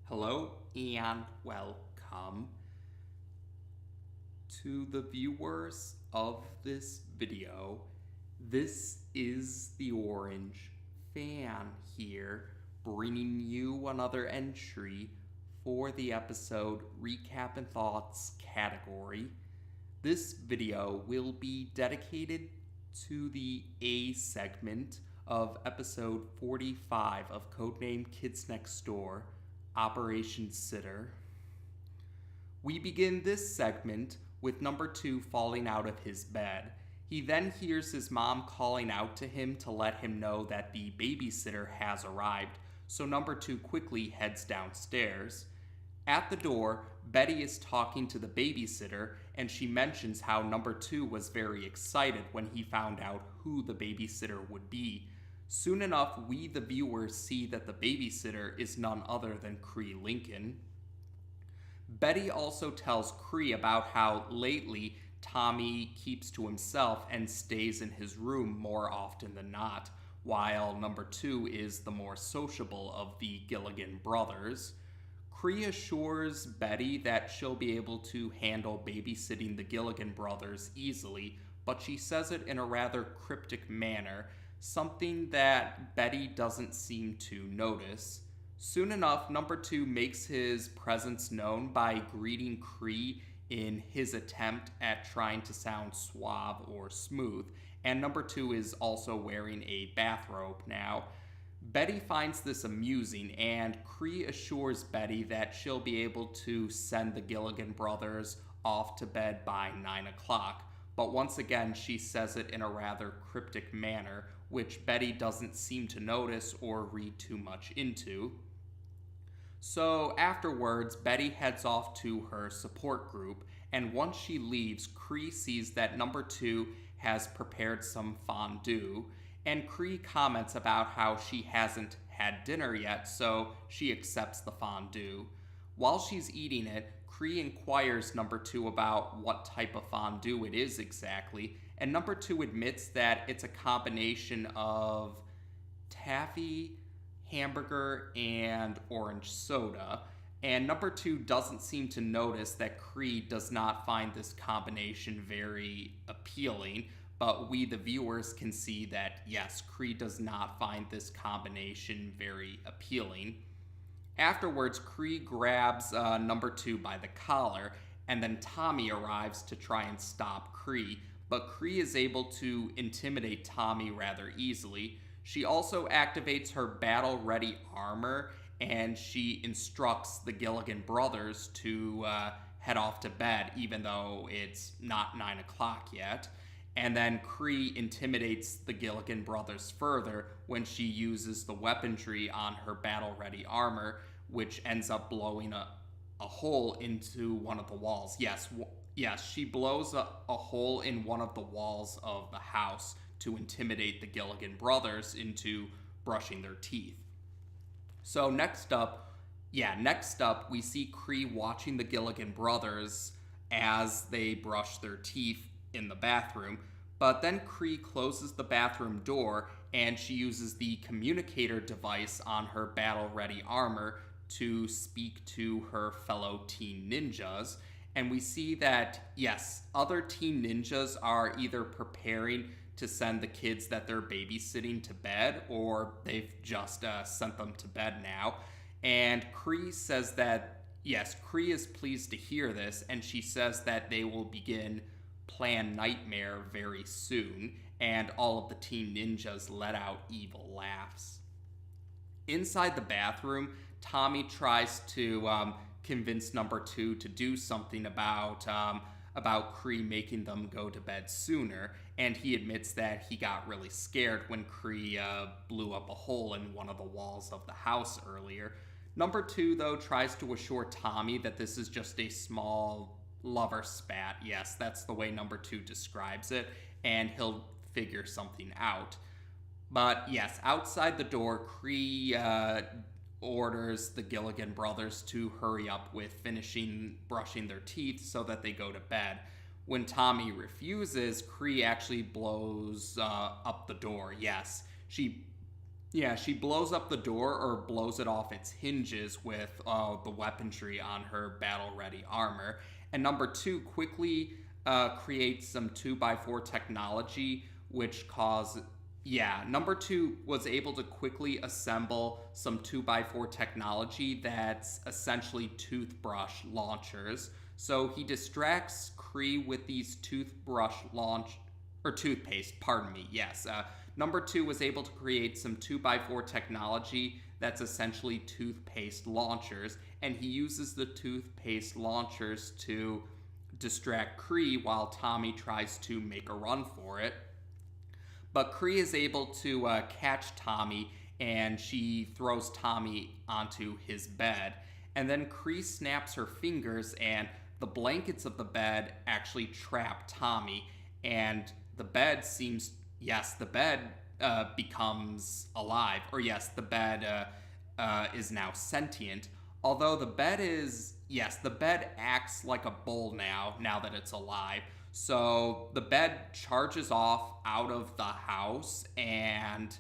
Hello and welcome to the viewers of this video. This is the Orange Fan here, bringing you another entry for the episode Recap and Thoughts category. This video will be dedicated to the A segment of episode 45 of Codename Kids Next Door, Operation SITTER. We begin this segment with number 2 falling out of his bed. He then hears his mom calling out to him to let him know that the babysitter has arrived, so number 2 quickly heads downstairs. At the door, Betty is talking to the babysitter, and she mentions how number 2 was very excited when he found out who the babysitter would be. Soon enough, we the viewers see that the babysitter is none other than Cree Lincoln. Betty also tells Cree about how lately Tommy keeps to himself and stays in his room more often than not, while number 2 is the more sociable of the Gilligan brothers. Cree assures Betty that she'll be able to handle babysitting the Gilligan brothers easily, but she says it in a rather cryptic manner, something that Betty doesn't seem to notice. Soon enough, number 2 makes his presence known by greeting Cree in his attempt at trying to sound suave or smooth, and number 2 is also wearing a bathrobe now. Betty finds this amusing, and Cree assures Betty that she'll be able to send the Gilligan brothers off to bed by 9 o'clock, but once again she says it in a rather cryptic manner, which Betty doesn't seem to notice or read too much into. So afterwards, Betty heads off to her support group, and once she leaves, Cree sees that number 2 has prepared some fondue, and Cree comments about how she hasn't had dinner yet, so she accepts the fondue. While she's eating it, Cree inquires number 2 about what type of fondue it is exactly, and number 2 admits that it's a combination of taffy, hamburger, and orange soda. And number 2 doesn't seem to notice that Cree does not find this combination very appealing, but we the viewers can see that yes, Cree does not find this combination very appealing. Afterwards, Cree grabs number 2 by the collar, and then Tommy arrives to try and stop Cree, but Cree is able to intimidate Tommy rather easily. She also activates her battle-ready armor, and she instructs the Gilligan brothers to head off to bed, even though it's not 9 o'clock yet. And then Cree intimidates the Gilligan brothers further when she uses the weaponry on her battle-ready armor, which ends up blowing a hole into one of the walls. Yes, she blows a hole in one of the walls of the house to intimidate the Gilligan brothers into brushing their teeth. So next up, we see Cree watching the Gilligan brothers as they brush their teeth in the bathroom, but then Cree closes the bathroom door and she uses the communicator device on her battle-ready armor to speak to her fellow teen ninjas. And we see that, yes, other teen ninjas are either preparing to send the kids that they're babysitting to bed, or they've just sent them to bed now. And Cree says that, yes, Cree is pleased to hear this, and she says that they will begin Plan Nightmare very soon, and all of the teen ninjas let out evil laughs. Inside the bathroom, Tommy tries to convince number 2 to do something about Cree making them go to bed sooner, and he admits that he got really scared when Cree blew up a hole in one of the walls of the house earlier. Number 2, though, tries to assure Tommy that this is just a small lover spat. Yes, that's the way number 2 describes it, and he'll figure something out. But yes, outside the door, Cree orders the Gilligan brothers to hurry up with finishing brushing their teeth so that they go to bed. When Tommy refuses, Cree actually blows up the door. Yes, she Yeah, she blows up the door or blows it off its hinges with the weaponry on her battle ready armor. And number two quickly creates some 2x4 technology, which cause. Yeah, number two was able to quickly assemble some 2x4 technology that's essentially toothbrush launchers. So he distracts Cree with these toothbrush launch or toothpaste, pardon me. Yes. Number two was able to create some 2x4 technology that's essentially toothpaste launchers, and he uses the toothpaste launchers to distract Cree while Tommy tries to make a run for it. But Cree is able to catch Tommy, and she throws Tommy onto his bed. And then Cree snaps her fingers, and the blankets of the bed actually trap Tommy. And the bed seems, yes, the bed becomes alive. Or yes, the bed is now sentient. Although the bed is, yes, the bed acts like a bull now that it's alive. So the bed charges off out of the house, and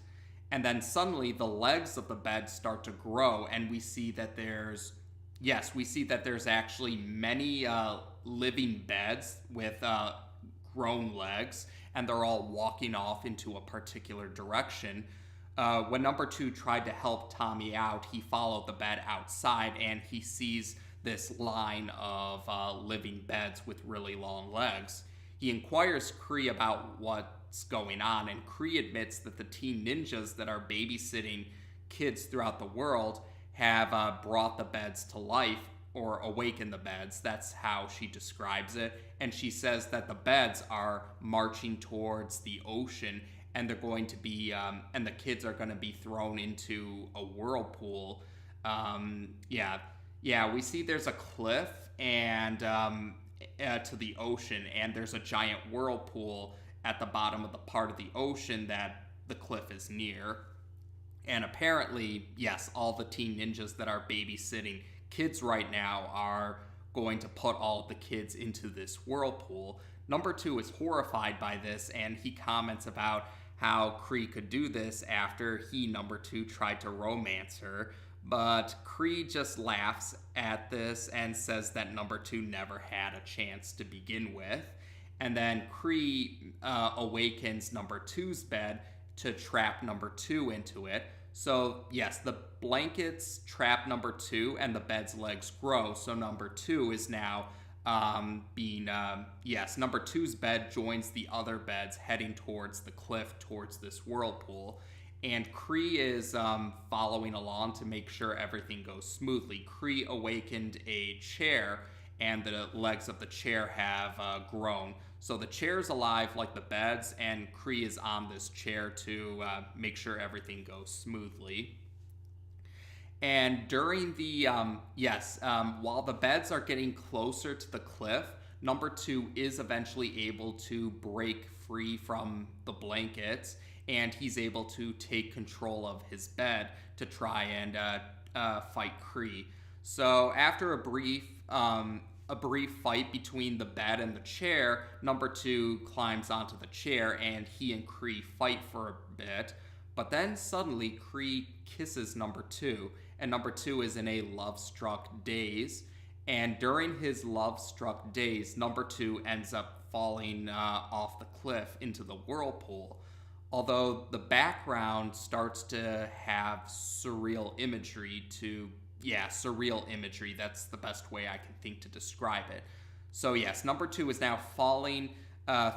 then suddenly the legs of the bed start to grow, and we see that there's actually many living beds with grown legs, and they're all walking off into a particular direction. When number two tried to help Tommy out, he followed the bed outside, and he sees this line of living beds with really long legs. He inquires Cree about what's going on, and Cree admits that the teen ninjas that are babysitting kids throughout the world have brought the beds to life, or awakened the beds. That's how she describes it. And she says that the beds are marching towards the ocean, and they're going to be, and the kids are going to be thrown into a whirlpool. We see there's a cliff and to the ocean, and there's a giant whirlpool at the bottom of the part of the ocean that the cliff is near. And apparently, yes, all the teen ninjas that are babysitting kids right now are going to put all of the kids into this whirlpool. Number two is horrified by this, and he comments about how Cree could do this after he, number two, tried to romance her. But Cree just laughs at this and says that number two never had a chance to begin with. And then Cree awakens number two's bed to trap number two into it. So, yes, the blankets trap number two, and the bed's legs grow. So number two is now number two's bed joins the other beds heading towards the cliff, towards this whirlpool. And Cree is following along to make sure everything goes smoothly. Cree awakened a chair, and the legs of the chair have grown. So the chair's alive like the beds, and Cree is on this chair to make sure everything goes smoothly. And during the, while the beds are getting closer to the cliff, number two is eventually able to break free from the blankets, and he's able to take control of his bed to try and fight Cree. So after a brief fight between the bed and the chair, number two climbs onto the chair, and he and Cree fight for a bit. But then suddenly Cree kisses number two, and number two is in a love-struck daze. And during his love-struck daze, number two ends up falling off the cliff into the whirlpool. Although the background starts to have surreal imagery, that's the best way I can think to describe it. So yes, number two is now falling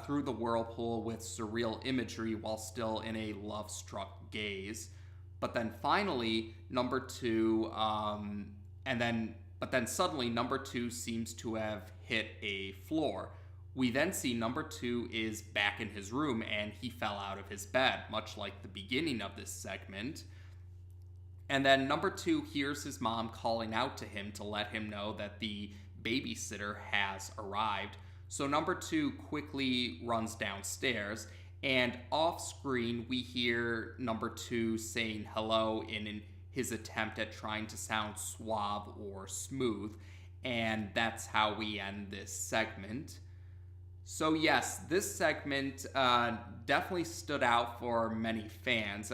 through the whirlpool with surreal imagery while still in a love-struck gaze. But then finally, number two, but then suddenly number two seems to have hit a floor. We then see number two is back in his room, and he fell out of his bed, much like the beginning of this segment. And then number two hears his mom calling out to him to let him know that the babysitter has arrived. So number two quickly runs downstairs, and off screen we hear number two saying hello in his attempt at trying to sound suave or smooth, and that's how we end this segment. So yes, this segment definitely stood out for many fans.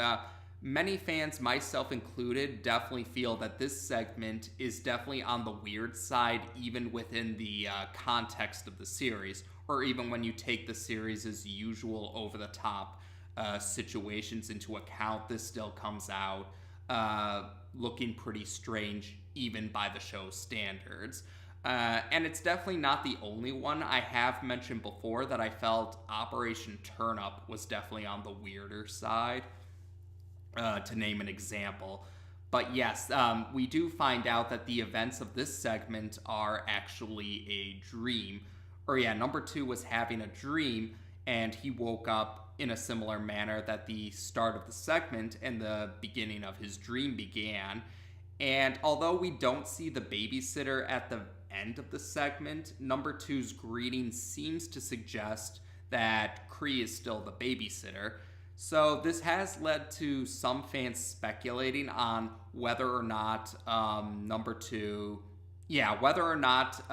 many fans, myself included, definitely feel that this segment is definitely on the weird side, even within the context of the series, or even when you take the series' usual over-the-top situations into account. This still comes out looking pretty strange, even by the show's standards. And it's definitely not the only one. I have mentioned before that I felt Operation Turnup was definitely on the weirder side, to name an example. But yes, we do find out that the events of this segment are actually a dream. Or yeah, number 2 was having a dream, and he woke up in a similar manner that the start of the segment and the beginning of his dream began. And although we don't see the babysitter at the end of the segment, number 2's greeting seems to suggest that Cree is still the babysitter. So this has led to some fans speculating on whether or not number 2, whether or not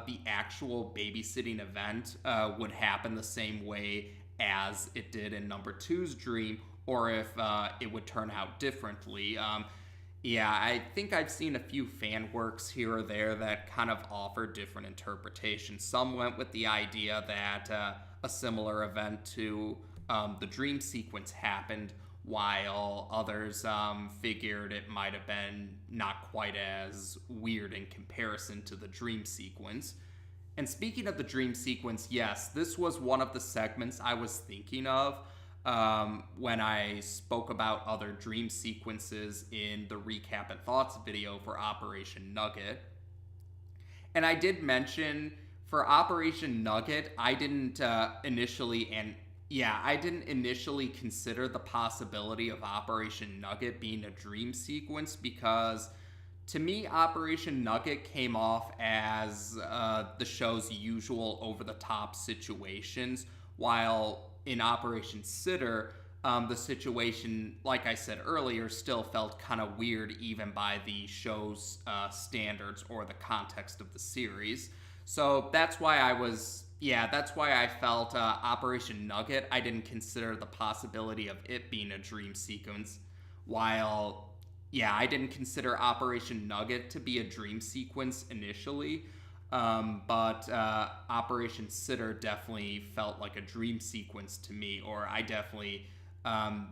the actual babysitting event would happen the same way as it did in number 2's dream, or if it would turn out differently. I think I've seen a few fan works here or there that kind of offer different interpretations. Some went with the idea that a similar event to the dream sequence happened, while others figured it might have been not quite as weird in comparison to the dream sequence. And speaking of the dream sequence, yes, this was one of the segments I was thinking of when I spoke about other dream sequences in the Recap and Thoughts video for Operation Nugget. And I did mention for Operation Nugget, I didn't initially consider the possibility of Operation Nugget being a dream sequence, because to me, Operation Nugget came off as the show's usual over-the-top situations, while in Operation S.I.T.E.R, the situation, like I said earlier, still felt kind of weird even by the show's standards or the context of the series. So that's why I felt Operation Nugget, I didn't consider the possibility of it being a dream sequence, while I didn't consider Operation Nugget to be a dream sequence initially, but Operation S.I.T.E.R definitely felt like a dream sequence to me, or I definitely I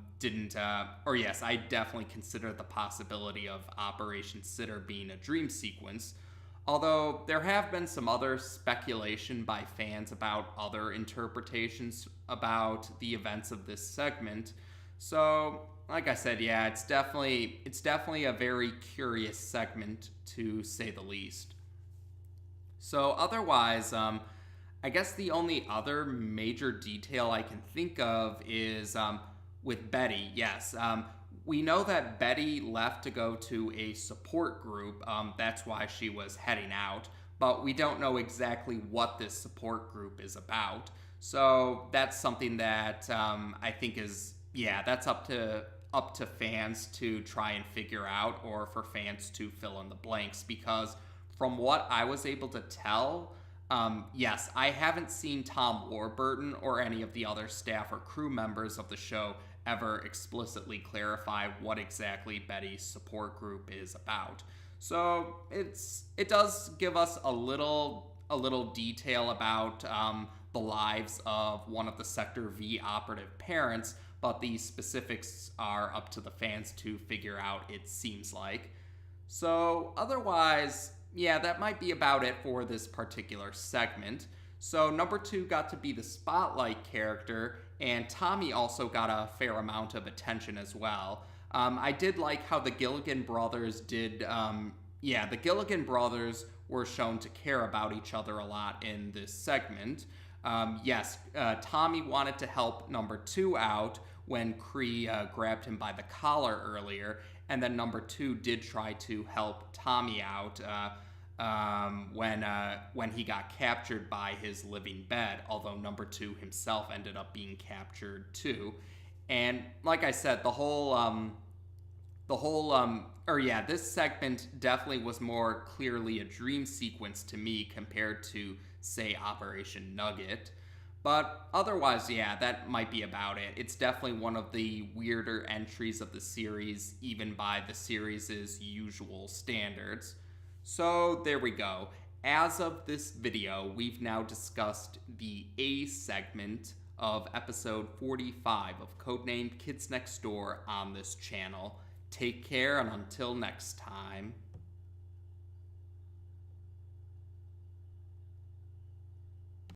definitely consider the possibility of Operation S.I.T.E.R being a dream sequence. Although there have been some other speculation by fans about other interpretations about the events of this segment. So, like I said, it's definitely a very curious segment, to say the least. So otherwise, I guess the only other major detail I can think of is with Betty. Yes, we know that Betty left to go to a support group. That's why she was heading out. But we don't know exactly what this support group is about. So that's something that I think is, that's up to fans to try and figure out, or for fans to fill in the blanks. Because from what I was able to tell, yes, I haven't seen Tom Warburton or any of the other staff or crew members of the show ever explicitly clarify what exactly Betty's support group is about. So it does give us a little detail about the lives of one of the Sector V operative parents, but the specifics are up to the fans to figure out, it seems like. So otherwise, that might be about it for this particular segment. So number 2 got to be the spotlight character, and Tommy also got a fair amount of attention as well. I did like how the Gilligan brothers did, the Gilligan brothers were shown to care about each other a lot in this segment. Tommy wanted to help number 2 out when Cree grabbed him by the collar earlier, and then number 2 did try to help Tommy out when he got captured by his living bed, although number 2 himself ended up being captured too. And like I said, this segment definitely was more clearly a dream sequence to me compared to, say, Operation Nugget. But otherwise, yeah, that might be about it. It's definitely one of the weirder entries of the series, even by the series' usual standards. So there we go. As of this video, we've now discussed the A segment of episode 45 of Codename Kids Next Door on this channel. Take care, and until next time.